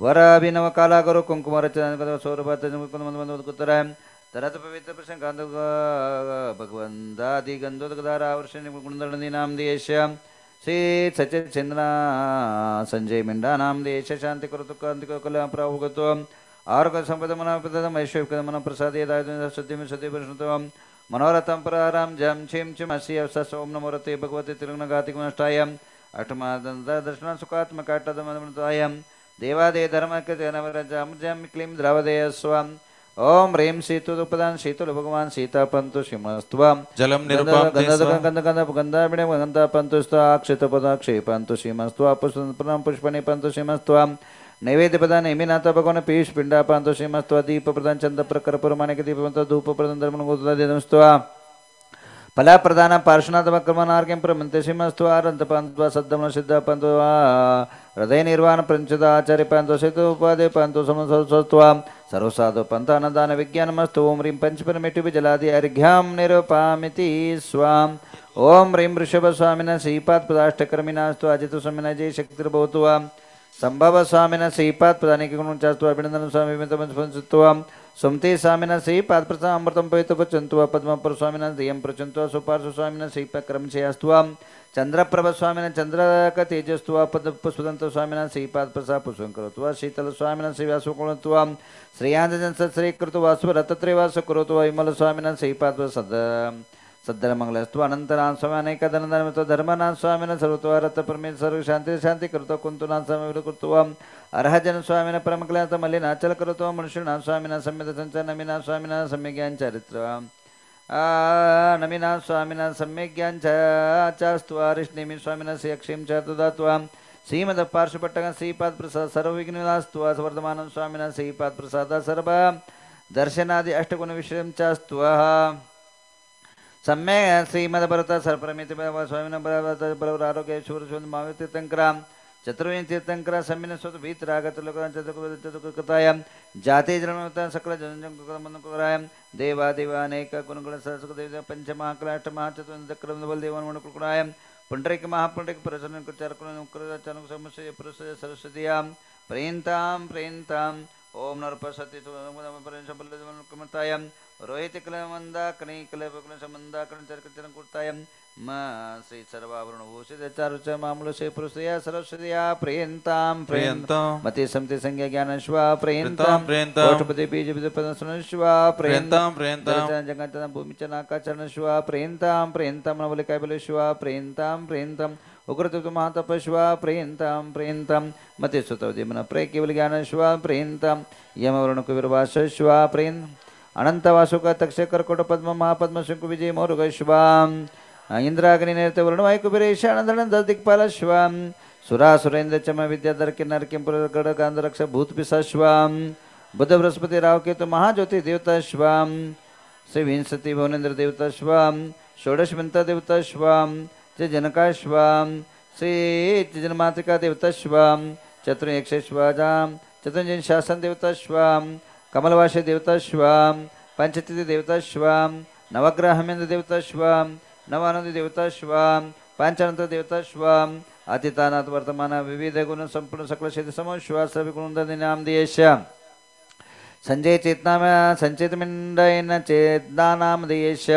वराभिनव काला करो कुंकुमरचना सौरभातराय तरत पवित्र प्रसंगांत भगवंतादि गंधोदगदारावर्षण गुणदंडी नाम देश श्री सचित चंद्र संजय मिंडा नाम देश शांति करो कांति को कला प्रावगतो आरोग्य संपद मना प्रदम ऐश्वर्य मन प्रसाद सत्य में सत्य प्रश्न मनोरथम प्राराम जम छिम छिम असी अवसर ओम नमो रते भगवते तिरुगुण गातिक नष्टायम अठमा दर्शन सुखात्मकाटदमनतायम देवादे धर्म जम क्लीं द्रवदेय स्वम ओम ह्रीं शीतुपदान शीतुल भगवान सीता पंतु श्रीमस्त्वम जलम निरुपम गंधा पंतु अक्षित पद क्षेपंतु श्रीमस्त्वा पुष्पनि पंतु श्रीमस्त्वम नैवेद्य प्रदान नेमिनाथ भगवान पीयूष पिंडा पंतु श्रीमस्त्वा दीप प्रदान चंद प्रकर पुरमानिक दीप धूप प्रदान धर्म गोत्रा फला प्रधान पार्श्वनाथ क्रमनार्घ्यं प्रमंते श्रीमस्तु आरंतपंत्वा सद्धमन सिद्ध पंतो हृदय निर्वाण पंचद आचार्य पंतो सेतु उपादे पंतो समस्तवा सर्वसाधु पंथानदान विज्ञानमस्तु ओम ह्रीं पंचपरमेटि जलादि अर्घ्यां निरूपामिति स्वाम ओम ह्रीं वृषभ स्वामिनः श्रीपाद पदाष्टकर्मिणास्तु अजितु स्वामिनः जय शक्तिर्भवतु संभव स्वामिनः श्रीपाद प्रधानिक गुणचास्तु अभिनंदन स्वामी मितमस्पंसत्वं सुमते स्वामिनः श्रीपाद प्रसाद अमृतं पवित्र पचन्तु पद्मपर स्वामिनः धियं प्रचन्तु सुपार्श्व स्वामिनः श्रीपक्रम चयास्तु चंद्रप्रभ स्वामिनः चंद्रक तेजस्तु पुष्पदंत स्वामिनः श्रीपाद प्रसाद पुष्पं करोतु शीतल स्वामिनः श्रीव्यासकुलत्व श्रेयांजन श्री कृतु वासु रतत्रयवास करोतु विमल स्वामिनः श्रीपाद प्रसाद सद्धर्मंगलस्तु अनंतनाथ स्वामी अनेक धनधर्मतो धर्मनाथ स्वामिनः सर्वतो रत परमेश्वर शांति शांति करतो कुंतुनाथ स्वामी कृतु अर्हजन स्वामिनः परमकल्याण मल्लिनाचल करतो मनुष्यनाथ स्वामिनः सम्यक संचय नमीनाथ स्वामिनः सम्यक ज्ञान चरित्र नमीनाथ स्वामिनः सम्यक ज्ञान चास्तु हरिष्णेमि स्वामिनः श्रीयक्षीं च ददात्वा श्रीमद पार्श्वपट्टक श्रीपाद प्रसाद सर्वविघ्ननास्तु वर्धमानं स्वामिनः श्रीपाद प्रसाद सर्व दर्शनादि अष्टगुण विषयं चास्तु सम्यक श्रीमद भरत सर्वप्रमिति स्वामिनः आरोग्य शूरशून्य महावीर तीर्थंकराम चतुर्विंश तीर्थंकरा सम्मिन स्वत भीतरागत लोकांचतायां जाते जन्मता सकल जनजन देवादेवानेक गुणगुण सरस्वती पंचमहाकलाष्ट महाचतुर्क्रम बलदेवन मणुकुराय पुंडरीक महापुंडरीक प्रसन्न चारुक समस्या पुरुष सरस्वतीयां प्रेन्तां प्रेन्तां ओम नरपसति समतायां रोहित कलमंदा कणि कलपकुल संबंधा कण चरकचरण कुर्तायं मा श्री सर्वाभरण भूषित चारुच मामूल से पुरुषया सरस्वतीया प्रेन्तां प्रेन्तां मति समति संज्ञा ज्ञान श्वा प्रेन्तां कोटपति बीज विद पद सुन श्वा प्रेन्तां प्रेन्तां जगत भूमि च नाकाचरण श्वा प्रेन्तां प्रेन्तां नवल कैबल श्वा प्रेन्तां प्रेन्तां उग्रतु महातप श्वा प्रेन्तां प्रेन्तां मति सुतवदि मन प्रे केवल ज्ञान श्वा प्रेन्तां यमवर्ण कुविर्वास श्वा प्रेन् अनंत वासुक तक्ष कर्कोट पद्म महापद्म शंकु विजय मोरुग श्वाम इंद्राग्नि नृत्य वरुण वायुकुबेरेश आनंद दिक्पाल श्वाम सुरा सुरेंद्र चम विद्याधर किन्नर किंपुर गढ़ गांध रक्ष भूत पिसा श्वाम बुध बृहस्पति राव केतु महाज्योति देवता श्वाम श्री विंशति भुवनेन्द्र देवता श्वाम षोडश विंता देवता श्वाम च जनका श्वाम श्री जन्मात्रिका देवता श्वाम चतुर्यक्ष श्वाजाम चतुर्जन शासन देवता श्वाम कमलवासी देवता श्वाम पंचतिथि देवता श्वाम नवग्रहमेंद्र देवता श्वाम नवानंद देवता श्वाम पांचानंद देवता श्वाम अतितानाथ वर्तमान विविध गुण संपूर्ण सकल क्षेत्र समूह श्वास गुण नाम देश संजय चेतना में संचित मिंडयन चेतना नाम देश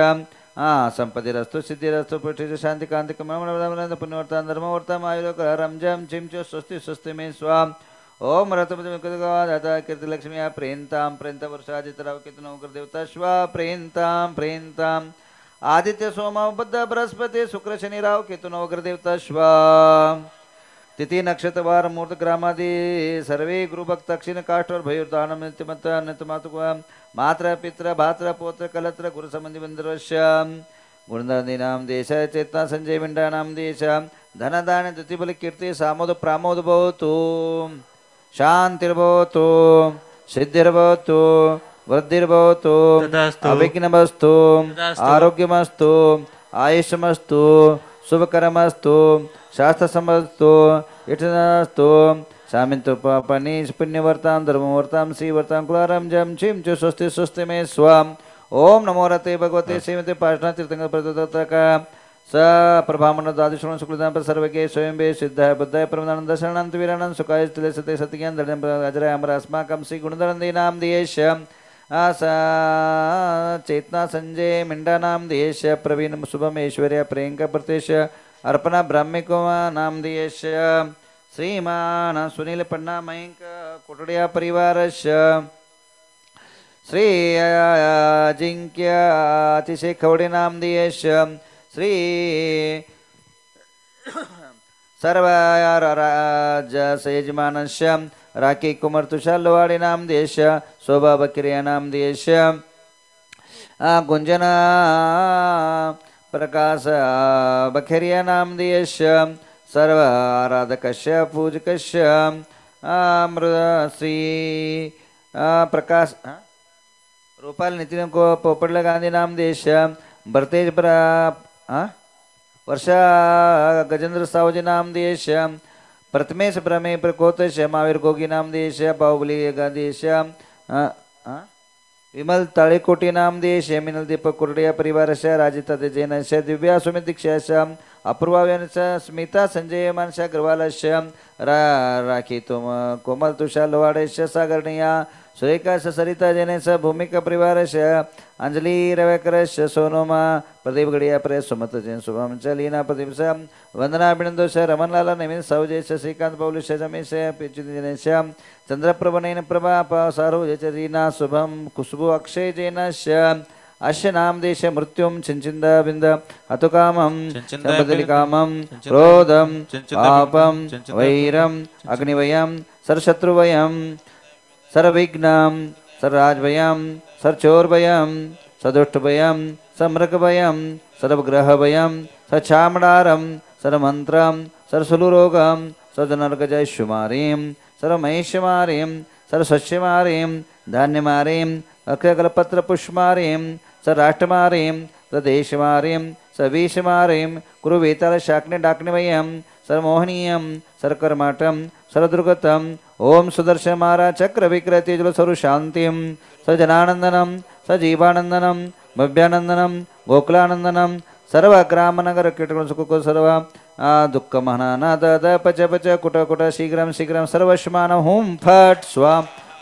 संपत्तिरस्तु सिद्धिरस्तु पुष्टि शांति कांति पुण्यवर्ता धर्मवर्ता आयुर्क रंजम चिंचो स्वस्ति स्वस्ति में स्वाम ओम रतमता कीर्ति लक्ष्मी प्रेन्तां प्रेन्ता वर्षादितराव कीर्तन उग्र देवता श्वा प्रेन्तां प्रेन्तां आदित्य सोम बुद्ध बृहस्पति शुक्र शनि राव कीर्तन उग्र देवता श्वा तिथि नक्षत्र वार मूर्त ग्रामादि सर्वे गुरु भक्त दक्षिण काष्ठ और भयुर्दान नित्यमत नित्यमातु मात्र पित्र भात्र पौत्र कलत्र गुरु संबंधी बंधुवश्याम गुणदानी नाम देश चेतना संजय बिंडा नाम देश धनदान द्युतिबल कीर्ति सामोद प्रामोद भवतु शांतिर्भवतु सिद्धिर्भवतु वृद्धिर्भवतु अविघ्नमस्तु आरोग्यमस्तु आयुष्यमस्तु शुभकरमस्तु शास्त्रसमस्तु इष्टमस्तु सामिन्तु पापनि पुण्यवर्तां धर्मवर्तां श्रीवर्तां कुलारं जं छिं च स्वस्ति स्वस्ति मे स्वाम ओम नमो रते भगवते श्रीमते पार्श्वनाथ तीर्थंकर प्रदत्तक स प्रभामनदादिश्रवण शुक्लदान पर सर्वके स्वयं वे सिद्धाय बुद्धाय परमानंद शरणानंद वीरानंद सुखाय स्थिले सत्य सत्यज्ञान धर्म अजराय अमर अस्माकं श्री गुणधरंदे नाम देश आसा चेतना संजय मिंडा नाम देश प्रवीण शुभम ऐश्वर्य प्रियंका प्रत्यक्ष अर्पणा ब्राह्मिको नाम देश श्रीमान सुनील पन्ना मयंक कोटडिया परिवारस्य श्री अजिंक्य अतिशय खवडे नाम देश श्री सर्व राज यजमानस्य राखी कुमार तुषार लोवाडे नाम देश शोभा बकरिया नाम देश गुंजना प्रकाश बखेरिया नाम देश सर्व आराधकस्य पूजकस्य अमृत श्री प्रकाश रूपाल नितिन को पोपटला गांधी नाम देश भरतेज वर्षा गजेंद्र सावजी नाम देश प्रथमेश प्रमे प्रकोतश महावीर गोगी नाम देश बाहुबली गांधीश विमल ताळेकोटी नाम देश मिनल दीपक कुरडिया परिवारस्य राजिता जैनस्य दिव्या सुमित दीक्षास्य अपूर्वाव्यांस्य स्मिता संजय मानस्य अग्रवालस्य राखी तुम कोमल तुषार लोवाडेस्य सागरणीया सुरेखा सरिता जैनस्य भूमिका परिवारस्य अंजलि रवेकरस्य सोनोमा प्रदीप गड़िया प्रेस सुमत जैन शुभम च लीना प्रदीप स वंदना अभिनंदोष रमनलाल नवीन सावजेश श्रीकांत पौलुष जमेश जैनश चंद्रप्रभनयन प्रभा सारो रीना शुभम खुशबू अक्षय जैनस्य अश्य नाम देश मृत्युम चिंचिंद बिंद अतुकामम बदलिकामम क्रोधम पापम वैरम अग्निवयम सरशत्रुवयम सर्वविघ्नम सर्वराजभयम सर्वचोरभयम सदुष्टभयम समृगभयम सर्वग्रहभयम सचामडारम सर्वमंत्रम सर्वसुलुरोगम सर्वनर्गजयशुमारीम सर्वमहेशमारीम सर्वसस्यमारीम धान्यमारीम अक्षयकल्पत्र पुष्पमारीम सर्वराष्ट्रमारीम प्रदेशमारीम सवीशमारीम कुरुवेताल शाकने डाकनेवयम सर्वमोहनीयम सर्वकर्माटम सर्वदुर्गतम ओम सुदर्शन महाराज चक्र विक्रय तेजल सर्व शांतिम सजनानंदनम सजीवानंदनम भव्यानंदनम गोकुलानंदनम सर्व ग्राम नगर कीटक सुख सर्व दुःख महनानाद पच पच कुट कुट शीघ्रम शीघ्रम सर्वश्मान हुम फट स्वा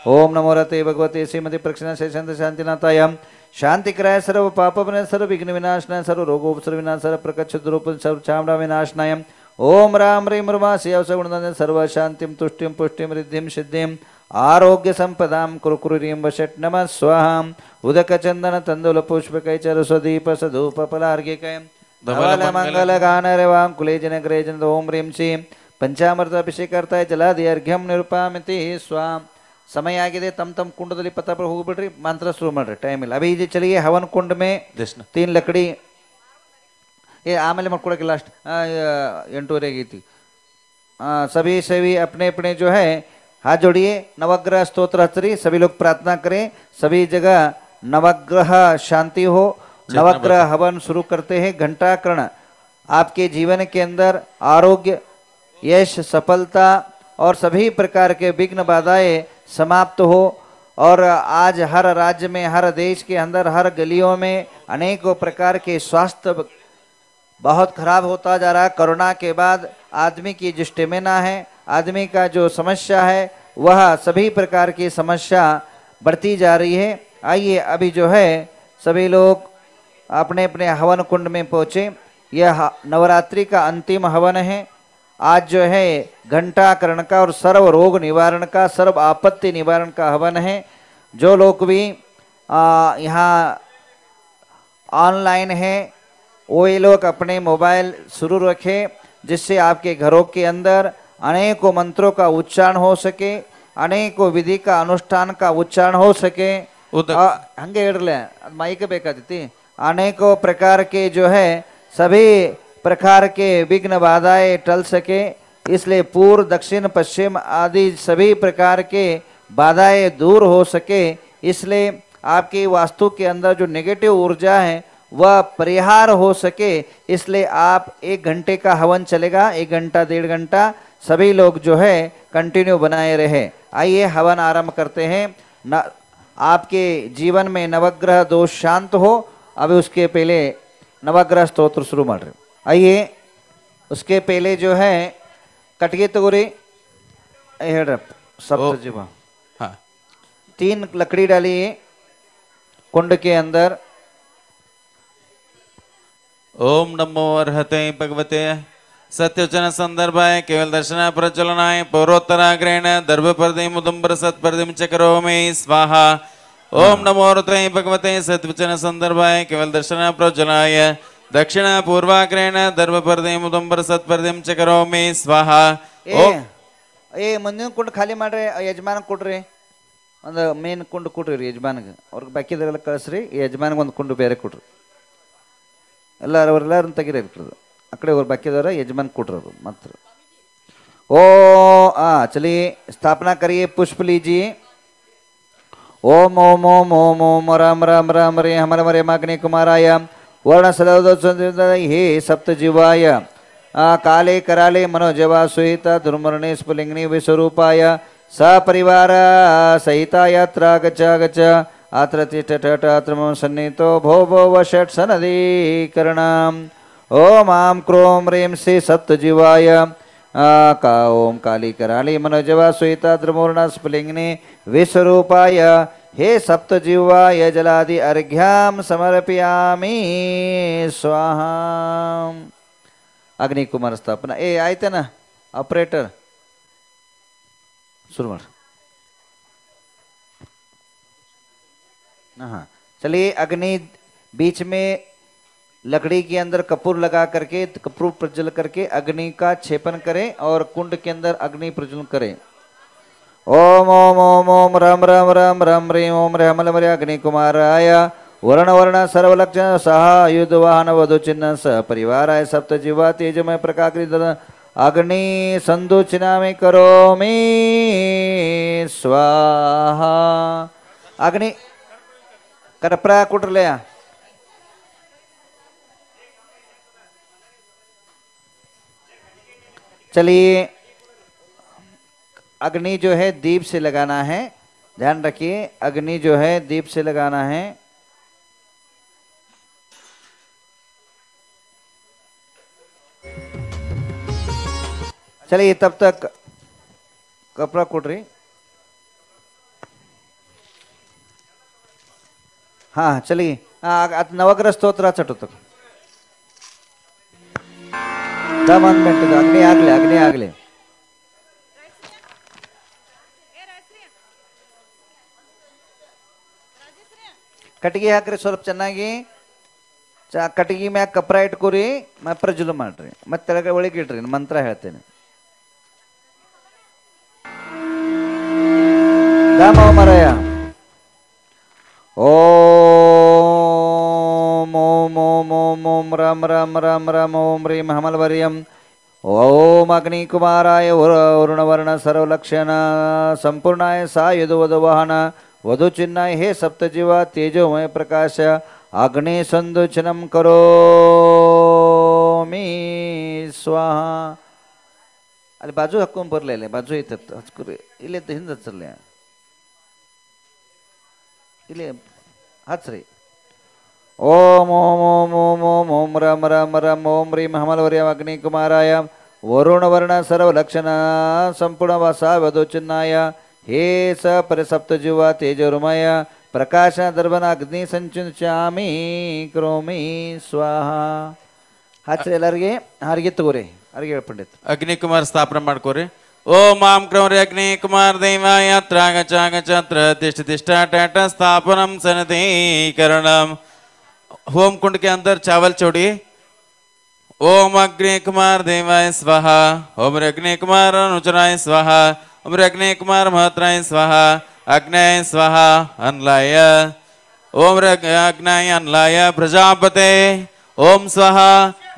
ओम नमो रते भगवते श्रीमती प्रक्षण से शांतिनाथाय शांतिकराय सर्व पाप सर्व विघ्न विनाशनाय सर्व रोगोपसर्ग विनाश सर्व प्रकच्छ द्रुप सर्व चामड़ा विनाशनाय ओम राम ह्रीं रुमासी अवसगुणनंदन सर्व शांतिम तुष्टिम पुष्टिम रिद्धिम सिद्धिम आरोग्य संपदां कुरुकुरीं वषट् नमः स्वाहा उदक चंदन तंदुल पुष्पकै च स्वदीप सधूप फलार्घ्यकै धवल मंगल गान रेवांकुले जन ग्रे जन ओम ह्रीं श्रीं पंचामृत अभिषेक करताय जलादि अर्घ्यम निरूपामिति स्वा समय आಗಿದೆ तम तम कुंडದಲ್ಲಿ ಪತ್ತಾಪುರ ಹೋಗ್ಬಿಡ್ರಿ ಮಂತ್ರ ಶುರು ಮಾಡ್ರಿ ಟೈಮ್ ಇಲ್ಲ अभी जे चलिए हवन कुंड में 3 लकड़ी ये आमेले मटकोड़ा लास्ट 8 थी सभी अपने अपने जो है हाथ जोड़िए नवग्रह स्तोत्र हस्तरी सभी लोग प्रार्थना करें सभी जगह नवग्रह शांति हो नवग्रह हवन शुरू करते हैं घंटाकर्ण आपके जीवन के अंदर आरोग्य यश सफलता और सभी प्रकार के विघ्न बाधाएं समाप्त हो और आज हर राज्य में हर देश के अंदर हर गलियों में अनेकों प्रकार के स्वास्थ्य बहुत खराब होता जा रहा है। कोरोना के बाद आदमी की जो स्टेमिना है आदमी का जो समस्या है वह सभी प्रकार की समस्या बढ़ती जा रही है। आइए अभी जो है सभी लोग अपने अपने हवन कुंड में पहुँचे। यह नवरात्रि का अंतिम हवन है। आज जो है घंटाकर्ण का और सर्व रोग निवारण का सर्व आपत्ति निवारण का हवन है। जो लोग भी यहाँ ऑनलाइन है वो ये लोग अपने मोबाइल शुरू रखें जिससे आपके घरों के अंदर अनेकों मंत्रों का उच्चारण हो सके अनेकों विधि का अनुष्ठान का उच्चारण हो सके। हंगे इडले माइक बेकाती अनेकों प्रकार के जो है सभी प्रकार के विघ्न बाधाएं टल सके इसलिए पूर्व दक्षिण पश्चिम आदि सभी प्रकार के बाधाएं दूर हो सके इसलिए आपकी वास्तु के अंदर जो नेगेटिव ऊर्जा है वह परिहार हो सके इसलिए आप 1 घंटे का हवन चलेगा 1 घंटा 1.5 घंटा सभी लोग जो है कंटिन्यू बनाए रहे। आइए हवन आरंभ करते हैं। आपके जीवन में नवग्रह दोष शांत हो। अभी उसके पहले नवग्रह स्तोत्र शुरू मार रहे आइए उसके पहले जो है कटगे तगोरी सप्तजीवा। हाँ 3 लकड़ी डालिए कुंड के अंदर। ओम नमो अर्हते भगवते सत्यवचन संदर्भाय केवल दर्शन प्रज्वलनाय पौरोत्तराग्रेण दर्भपर्दिम उदुम्बर सत्पर्दिम च करोमि स्वाहा। ओम नमो अर्हते भगवते सत्यवचन संदर्भाय केवल दर्शन प्रज्वलनाय दक्षिण पूर्वाग्रेण दर्भपर्दिम उदुम्बर सत्पर्दिम च करोमि स्वाहा। ಏ ಮುಂದಿನ ಕುಂಡ್ ಖಾಲಿ ಮಾಡ್ರಿ ಯಜಮಾನ ಕೊಡ್ರಿ ಒಂದು ಮೇನ್ ಕುಂಡ್ ಕೊಡ್ರಿ ಯಜಮಾನ್ಗೆ ಅವ್ರಿಗೆ ಬಾಕಿದೆಲ್ಲ ಕಳಿಸ್ರಿ ಯಜಮಾನ್ಗೆ ಒಂದು ಕುಂಡು ಬೇರೆ ಕೊಡ್ರಿ ಎಲ್ಲರೂ ತೆಗಿರದು ಆ ಕಡೆ ಅವ್ರು ಬಾಕಿದವ್ರ ಯಜಮಾನ್ ಕೊಡ್ರಿ ಅದು ಮಾತ್ರ। ओ चलिए स्थापना करिए पुष्प लीजिए। ओम ओम ओम ओम ओम राम राम राम रे हमर मरे माग्नि कुमाराय वर्ण सदा हे सप्तजीवाय काले कराले मनोजवा सुहिता दुर्मरणे स्फुलिंगिनी विश्वरूपाय सपरिवार सहिता यात्रा गच्छ गच्छ अत्र तिष्ठठ अत्र मम सन्निहितो भो भो वषट् सनदीकरणम्। ओम आं क्रों ह्रीं श्री सप्तजीवाय का ओम काली कराली मनोजवा सुहिता दुर्मूर्ण स्फुलिंगिनी विश्वरूपाय हे सप्तजीवाय जलादि अर्घ्यां समर्पयामि स्वाहा। अग्नि कुमार स्थापना आयते ना ऑपरेटर शुरू मार। हाँ चलिए अग्नि बीच में लकड़ी के अंदर कपूर लगा करके कपूर प्रज्वल करके अग्नि का छेपन करें और कुंड के अंदर अग्नि प्रज्वलन करें। ओम ओम ओम ओम राम राम राम राम ह्रीं ओम रे हमल मरे अग्नि कुमाराय वर्ण वर्ण सर्वलक्षण सहा युद्ध वाहन वधु चिन्ह स परिवाराय सप्तजीवा तेजमय प्रकाकृत अग्नि संदूचनामि करोमि स्वाहा। अग्नि करप्रा कुटरले चलिए अग्नि जो है दीप से लगाना है, ध्यान रखिए अग्नि जो है दीप से लगाना है। चलिए तब तक कपड़ा कुटरी। हाँ चलिए नवग्रह स्तोत्र चटुत दमन मिनट अग्नि आगले अग्नि आगले ಕಟ್ಟಿಗೆ ಹಾಕ್ರಿ ಸ್ವಲ್ಪ ಚೆನ್ನಾಗಿ ಕಟ್ಟಿಗೆ ಮ್ಯಾಗ ಕಪ್ರ ಇಟ್ಕೋರಿ ಪ್ರಜ್ವಲ ಮಾಡ್ರಿ ಮತ್ತೆ ತೆಳಗೆ ಒಳಗೆ ಇಡ್ರಿ ಮಂತ್ರ ಹೇಳ್ತೇನೆ। ದಾಮ ಮರಯ ಓಂ ಓಂ ಓಂ ಓಂ ಓಂ ರಾಮ ರಾಮ ರಾಮ ರಾಮ ಓಂ ಹ್ರೀಂ ಹಮಲ್ವರ್ಯಂ ಓಂ ಅಗ್ನಿ ಕುಮಾರಾಯ ವರುಣವರ್ಣ ಸರ್ವಲಕ್ಷಣ ಸಂಪೂರ್ಣಾಯ ಸಾಯುಧ ವಧುವಾಹನ वधु चिन्हाय हे सप्तजीवा तेजोमय प्रकाश अग्नि संदूचनम करोमि स्वाहा। ಅಲ್ಲಿ ಬಾಜು ಹಾಕೊಂಡ್ ಬರ್ಲಿಲ್ಲ ಬಾಜು ಐತೆ ಹಚ್ಕೊರಿ ಇಲ್ಲಿ ಹಿಂದೆ ಹಚ್ಚರ್ಲಿ ಇಲ್ಲಿ ಹಚ್ರಿ। ಓಂ ಓಂ ಓಂ ಓಂ ಓಂ ಓಂ ರಾಮ ರಾಮ ರಾಮ ಓಂ ಹ್ರೀಂ ಹಮಲ್ವರ್ಯ ಅಗ್ನಿ ಕುಮಾರಾಯ ವರುಣವರ್ಣ ಸರ್ವಲಕ್ಷಣ ಸಂಪೂರ್ಣ ವಾಸ ವಧು ಚಿನ್ನಾಯ हे स परिसप्तजीवा तेजोरुमय प्रकाश दर्भन अग्नि संचुचामि करोमि स्वाहा। ಹಚ್ಚರಿ ಎಲ್ಲರಿಗೆ ಹಾರಿಗೆ ತಗೋರಿ ಹಾರಿಗೆ ಹೇಳ್ಪಂಡಿತ್ ಅಗ್ನಿ ಕುಮಾರ್ ಸ್ಥಾಪನೆ ಮಾಡ್ಕೋರಿ। ಓಂ ಆಂ ಕ್ರೌರ್ಯ ಅಗ್ನಿ ಕುಮಾರ್ ದೇವಾಯ त्रागचागचत्र तिष्ठ तिष्ठ टाटा स्थापनम सनदीकरणम। होम कुंड के अंदर चावल छोड़िए। ओम अग्नि कुमार देवाय स्वाहा ओम अग्नि कुमार अनुचराय स्वाहा ओम अग्नि कुमार महत्राय स्वाहा अग्नय स्वाहा अनलाय ओम अग्नय अनलाय प्रजापते ओम स्वाहा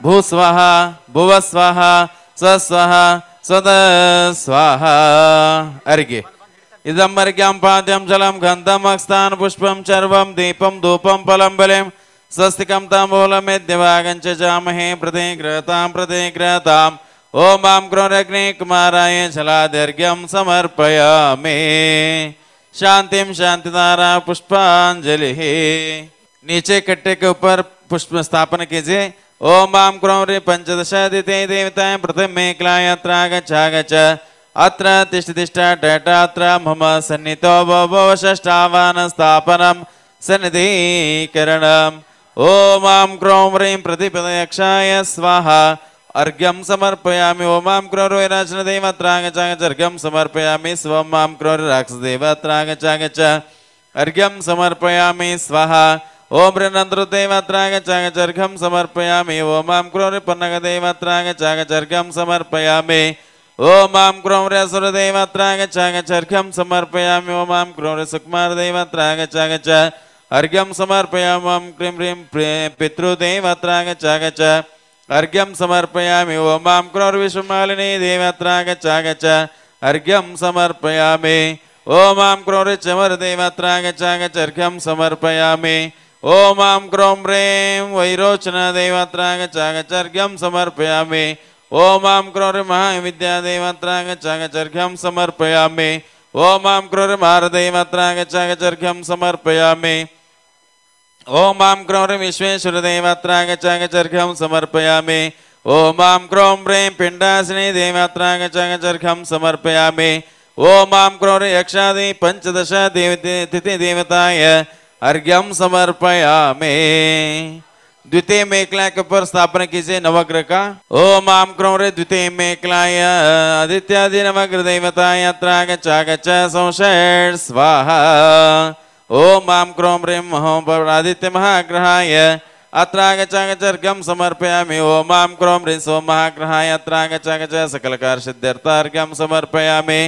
भू स्वाहा भुव स्वाहा स्वस्वाहा स्वद स्वाहा। अर्घ्य इदमर्घ्यं पाद्यं जलं गन्धं अक्स्थान पुष्पं चर्वं दीपं धूपं फलं बलिं स्वस्तिकं ताम्बूलमेद्यवागं च जामहे प्रतिगृहतां ओम आं क्रोरग्नि कुमाराय जलादर्घ्यं समर्पयामि। शांतिम शांतिधारा पुष्पांजलि। नीचे कट्टे के ऊपर पुष्प स्थापन कीजिए ओम मां क्रों ह्रीं पंचदश दिते देवताय प्रथमे क्लायत्रागच्छ अत्र तिष्ठ तिष्ठ टट अत्र मम सन्नितो भव षष्ठावान स्थापनं सन्निधीकरणम् ओम मां क्रों ह्रीं प्रतिपदयक्षाय स्वाहा अर्घ्यं समर्पयामि ओम मां क्रों वैराजनदेवत्रागच्छ अर्घ्यं समर्पयामि स्वं मां क्रों राक्षसदेवत्रागच्छ अर्घ्यं समर्पयामि स्वाहा ओम ऋणन्द्रुदेवत्रागच्छ अर्घ्यं समर्पयामि ओम मां क्रों पन्नगदेवत्रागच्छ अर्घ्यं समर्पयामि ओम मां क्रों असुरदेवत्रागच्छ अर्घ्यं समर्पयामि ओम मां क्रों सुकुमारदेवत्रागच्छ अर्घ्यं समर्पयामि ओम क्रीं ह्रीं पितृदेवत्रागच्छ अर्घ्यं समर्पयामि ओम मां क्रों विश्वमालिनी देवत्रागच्छ अर्घ्यं समर्पयामि ओम मां क्रों चमरदेवत्रागच्छ अर्घ्यं समर्पयामि ओम मां क्रों ह्रीं वैरोचनदेवत्रागच्छ अर्घ्यं समर्पयामि ओम मां क्रों महाविद्यादेवत्रागच्छ अर्घ्यं समर्पयामि ओम मां क्रों भारदेवत्रागच्छ अर्घ्यं समर्पयामि ओम मां क्रों विश्वेश्वरदेवत्रागच्छ अर्घ्यं समर्पयामि ओम मां क्रों ह्रीं पिण्डासिनी देवत्रागच्छ अर्घ्यं समर्पयामि ओम मां क्रों यक्षादि पंचदश तिथि देवताय अर्घ्यं समर्पयामि। द्वितीय मेखला के ऊपर स्थापना कीजिए नवग्रह का। ओम मां क्रों द्वितीय मेखलाय आदित्यादि नवग्रह देवताय अत्रागच्छ संषेण स्वाहा ओम मां क्रों ह्रीं आदित्य महाग्रहाय अत्रागच्छ अर्घ्यं समर्पयामि ओम मां क्रों ह्रीं सोम महाग्रहाय अत्रागच्छ सकलकार सिद्ध्यर्थ अर्घ्यं समर्पयामि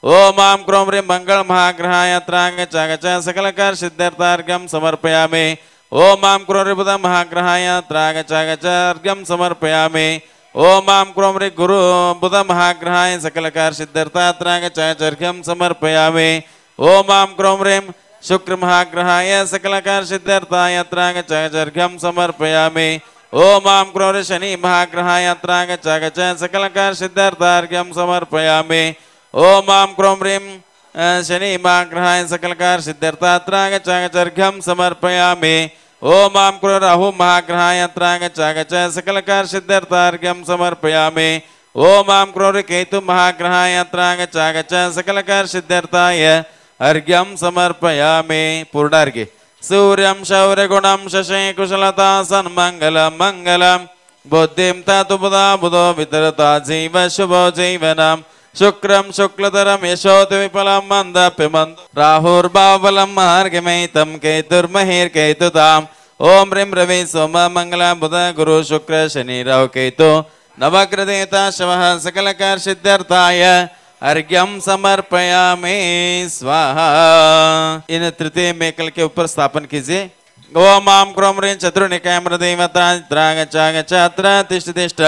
ओम मां क्रों ह्रीं मंगल महाग्रहाय अत्रागच्छ सकलकार सिद्ध्यर्थ अर्घ्यं समर्पयामि ओम मां क्रों ह्रीं बुध महाग्रहाय अत्रागच्छ अर्घ्यं समर्पयामि ओम मां क्रों ह्रीं गुरु बुध महाग्रहाय सकलकार सिद्ध्यर्थ अत्रागच्छ अर्घ्यं समर्पयामि ओम मां क्रों ह्रीं शुक्र महाग्रहाय सकलकार सिद्ध्यर्थाय अत्रागच्छ अर्घ्यं समर्पयामि ओम मां क्रों ह्रीं शनि महाग्रहाय अत्रागच्छ सकलकार सिद्ध्यर्थ अर्घ्यं समर्पयामि ओम मां क्रों ह्रीं शनि महाग्रहाय सकलकार सिद्ध्यर्थ अत्रागच्छ अर्घ्यं समर्पयामि ओम मां क्रों राहु महाग्रहाय अत्रागच्छ सकलकार सिद्ध्यर्थ अर्घ्यं समर्पयामि ओम मां क्रों केतु महाग्रहाय अत्रागच्छ सकलकार सिद्ध्यर्थाय अर्घ्यं समर्पयामि। पूर्णार्घ्य सूर्यं शौर्यगुणं शशि कुशलता सन्मंगलं मंगलं बुद्धिं ततु बुधा बुधो वितरता जीव शुभो जीवनम् शुक्रं शुक्लधरं यशोति विफलं मन्दप्यमन्द राहुर्बावलं मार्गमेतं केतुर्महिर्केतुताम् ओम ह्रीं रवि सोम मंगल बुध गुरु शुक्र शनि राहु केतु नवग्रहदेवता शवः सकलकार सिद्ध्यर्थाय अर्घ्यं समर्पयामि स्वाहा। इन तृतीय मेखल के ऊपर स्थापन कीजिए। ओम मां क्रों ह्रीं चतुर्निकायमृदेवत्रागच्छ अत्र तिष्ठ तिष्ठ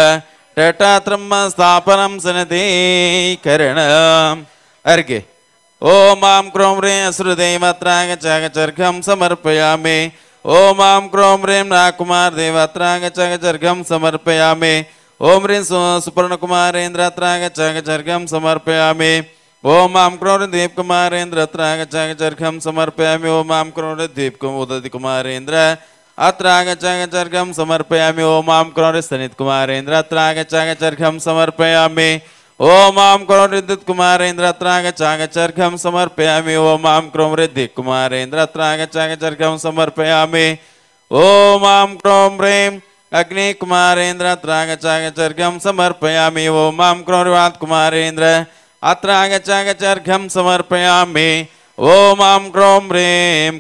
टटात्रं स्थापनं सन्निधीकरणम्। अर्घ्य ओम मां क्रों ह्रीं असुरदेवत्रागच्छ अर्घ्यं समर्पयामि ओम मां क्रों ह्रीं नागकुमारदेवत्रागच्छ अर्घ्यं समर्पयामि ओम ह्रीं सुपर्णकुमारेन्द्रत्रागच्छ अर्घ्यं समर्पयामि ओम मां क्रों दीपकुमारेन्द्रत्रागच्छ अर्घ्यं समर्पयामि ओम मां क्रों दीपकुमारेन्द्र अत्रागच्छ अर्घ्यं समर्पयामि ओम मां क्रों सनितकुमारेन्द्र अत्रागच्छ अर्घ्यं समर्पयामि ओम मां क्रों विद्युत्कुमारेन्द्र अत्रागच्छ अर्घ्यं समर्पयामि ओम मां क्रों दिक्कुमारेन्द्र अत्रागच्छ अर्घ्यं समर्पयामि ओम मां क्रों ह्रीं अग्निकुमारेन्द्र अत्रागच्छ अर्घ्यं समर्पयामि ओम मां क्रों वातकुमारेन्द्र अत्रागच्छ अर्घ्यं समर्पयामि ओम मां क्रों ह्रीं